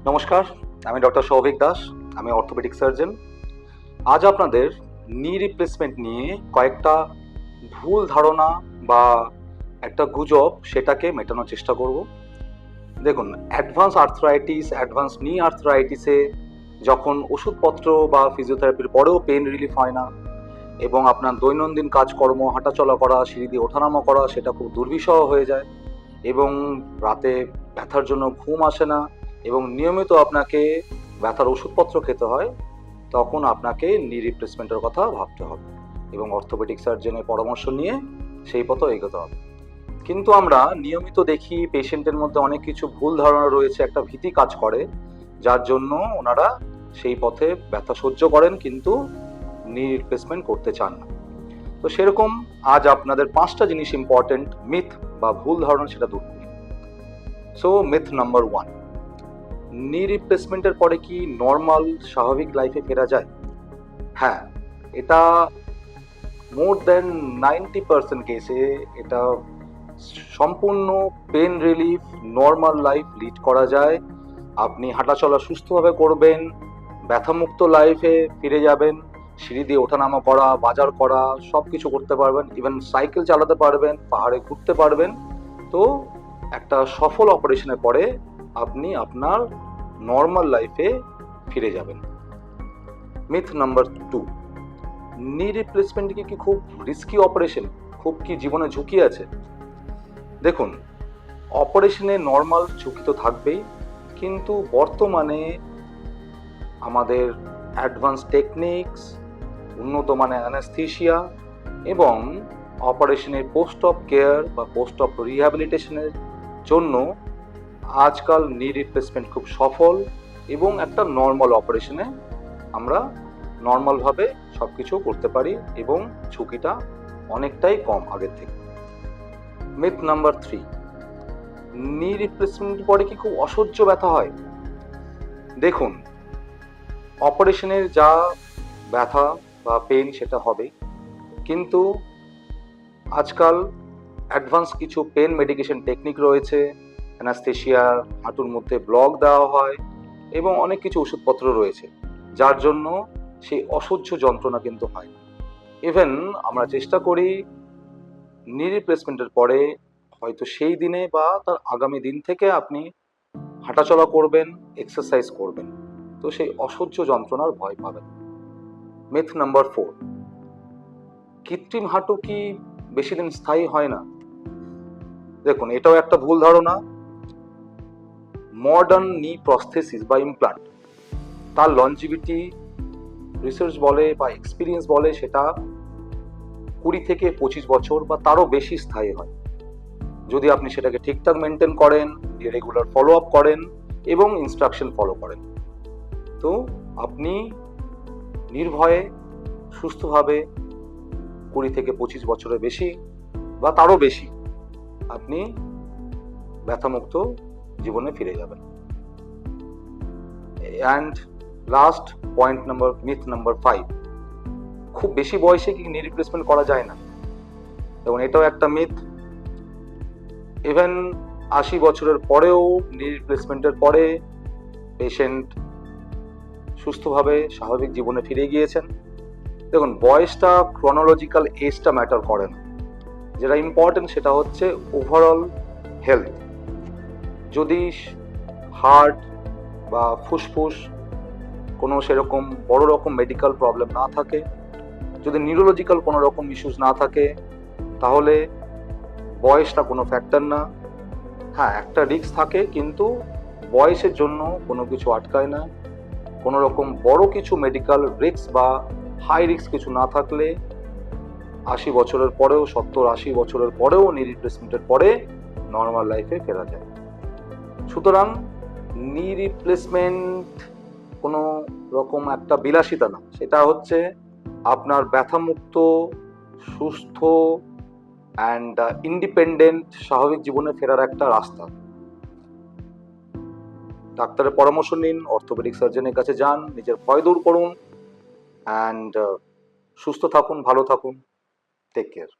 নমস্কার, আমি ডক্টর সৌভিক দাস। আমি অর্থোপেডিক সার্জন। আজ আপনাদের নি রিপ্লেসমেন্ট নিয়ে কয়েকটা ভুল ধারণা বা একটা গুজব সেটাকে মেটানোর চেষ্টা করব। দেখুন, অ্যাডভান্স নি আর্থ্রাইটিসে যখন ওষুধপত্র বা ফিজিওথেরাপির পরেও পেন রিলিফ হয় না এবং আপনার দৈনন্দিন কাজকর্ম, হাঁটাচলা করা, সিঁড়ি দিয়ে ওঠানামা করা সেটা খুব দুর্বিষহ হয়ে যায় এবং রাতে ব্যথার জন্য ঘুম আসে না এবং নিয়মিত আপনাকে ব্যথার ওষুধপত্র খেতে হয়, তখন আপনাকে নি রিপ্লেসমেন্টের কথা ভাবতে হবে এবং অর্থোপেডিক সার্জনের পরামর্শ নিয়ে সেই পথে এগোতে হবে। কিন্তু আমরা নিয়মিত দেখি পেশেন্টের মধ্যে অনেক কিছু ভুল ধারণা রয়েছে, একটা ভীতি কাজ করে, যার জন্য ওনারা সেই পথে ব্যথা সহ্য করেন কিন্তু নি রিপ্লেসমেন্ট করতে চান না। তো সেরকম আজ আপনাদের 5টা জিনিস ইম্পর্টেন্ট মিথ বা ভুল ধারণা সেটা দূর করি। সো মিথ নাম্বার 1, নি রিপ্লেসমেন্টের পরে কি নর্মাল স্বাভাবিক লাইফে ফেরা যায়? হ্যাঁ, এটা মোর দেন 90% কেসে এটা সম্পূর্ণ pain relief, normal life lead করা যায়। আপনি হাঁটাচলা সুস্থভাবে করবেন, ব্যথামুক্ত লাইফে ফিরে যাবেন, সিঁড়ি দিয়ে ওঠানামা করা, বাজার করা সব কিছু করতে পারবেন, ইভেন সাইকেল চালাতে পারবেন, পাহাড়ে ঘুরতে পারবেন। তো একটা সফল অপারেশনের পরে আপনি আপনার নর্মাল লাইফে ফিরে যাবেন। মিথ নাম্বার 2, নি রিপ্লেসমেন্ট কি খুব রিস্কি অপারেশন? খুব কি জীবনে ঝুঁকি আছে? দেখুন, অপারেশনে নর্মাল ঝুঁকি তো থাকবেই, কিন্তু বর্তমানে আমাদের অ্যাডভান্স টেকনিক্স, উন্নত মানের অ্যানাস্থেশিয়া এবং অপারেশনের পোস্ট অপ কেয়ার বা পোস্ট অপ রিহ্যাবিলিটেশনের জন্য আজকাল নি রিপ্লেসমেন্ট খুব সফল এবং একটা নর্মাল অপারেশনে আমরা নর্মালভাবে সব কিছু করতে পারি এবং ঝুঁকিটা অনেকটাই কম আগের থেকে। মিথ নাম্বার 3, নি রিপ্লেসমেন্টের পরে কি খুব অসহ্য ব্যথা হয়? দেখুন, অপারেশনের যা ব্যথা বা পেন সেটা হবে, কিন্তু আজকাল অ্যাডভান্স কিছু পেন মেডিকেশন টেকনিক রয়েছে, অ্যানাস্থেশিয়ার হাঁটুর মধ্যে ব্লক দেওয়া হয় এবং অনেক কিছু ওষুধপত্র রয়েছে, যার জন্য সেই অসহ্য যন্ত্রণা কিন্তু হয় না। ইভেন আমরা চেষ্টা করি নি রিপ্লেসমেন্টের পরে হয়তো সেই দিনে বা তার আগামী দিন থেকে আপনি হাঁটাচলা করবেন, এক্সারসাইজ করবেন, তো সেই অসহ্য যন্ত্রণার ভয় পাবেন। মিথ নাম্বার 4, কৃত্রিম হাঁটু কি বেশি দিন স্থায়ী হয় না? দেখুন, এটাও একটা ভুল ধারণা। মডার্ন নি প্রস্থেসিস বা ইমপ্লান্ট, তার লঞ্জিভিটি রিসার্চ বলে বা এক্সপিরিয়েন্স বলে সেটা 20 থেকে 25 বছর বা তারও বেশি স্থায়ী হয়, যদি আপনি সেটাকে ঠিকঠাক মেনটেন করেন, রেগুলার ফলো আপ করেন এবং ইনস্ট্রাকশন ফলো করেন। তো আপনি নির্ভয়ে সুস্থভাবে 20 থেকে 25 বছরের বেশি বা তারও বেশি আপনি ব্যথামুক্ত জীবনে ফিরে যাবেন। And last point number, myth number 5, খুব বেশি বয়সে কি নি রিপ্লেসমেন্ট করা যায় না? এবং এটাও একটা মিথ। ইভেন 80 বছরের পরেও নি রিপ্লেসমেন্টের পরে পেশেন্ট সুস্থভাবে স্বাভাবিক জীবনে ফিরে গিয়েছেন। দেখুন, বয়সটা, ক্রনোলজিক্যাল এজটা ম্যাটার করে না, যেটা ইম্পর্টেন্ট সেটা হচ্ছে ওভারঅল হেলথ। যদি হার্ট বা ফুসফুস কোনো সেরকম বড় রকম মেডিকেল প্রবলেম না থাকে, যদি নিউরোলজিক্যাল কোনো রকম ইস্যুস না থাকে, তাহলে বয়সটা কোনো ফ্যাক্টর না। হ্যাঁ, একটা রিস্ক থাকে, কিন্তু বয়সের জন্য কোনো কিছু আটকায় না। কোনো রকম বড় কিছু মেডিকেল রিস্ক বা হাই রিস্ক কিছু না থাকলে 80 বছরের পরেও, 70-80 বছরের পরেও নি রিপ্লেসমেন্টের পরে নর্মাল লাইফে ফেরা যায়। সুতরাং নি রিপ্লেসমেন্ট কোনো রকম একটা বিলাসিতা না, সেটা হচ্ছে আপনার ব্যথামুক্ত, সুস্থ অ্যান্ড ইন্ডিপেন্ডেন্ট স্বাভাবিক জীবনে ফেরার একটা রাস্তা। ডাক্তারের পরামর্শ নিন, অর্থোপেডিক সার্জনের কাছে যান, নিজের ভয় দূর করুন অ্যান্ড সুস্থ থাকুন, ভালো থাকুন। Take care.